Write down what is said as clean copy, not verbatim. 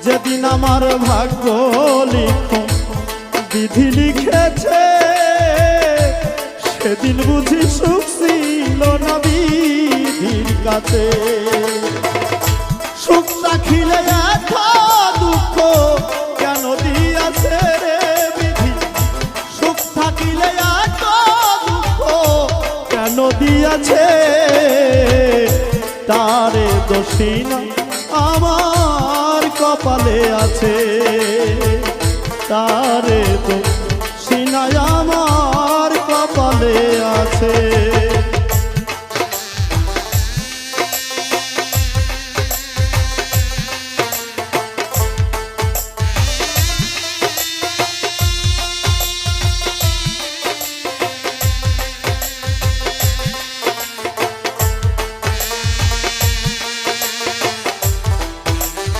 যেদিন আমার ভাগ্য লিখন বিধি লিখেছে, সেদিন বুঝি সুখ ছিল না বিধির কাছে। সুখ রাখিলে এত দুঃখ কেন দিয়াছে রে বিধি, সুখ থাকিলে এত দুঃখ কেন দিয়াছে, তারে দোষী না আমার কপালে আছে, তারে দোষী না আমার কপালে আছে।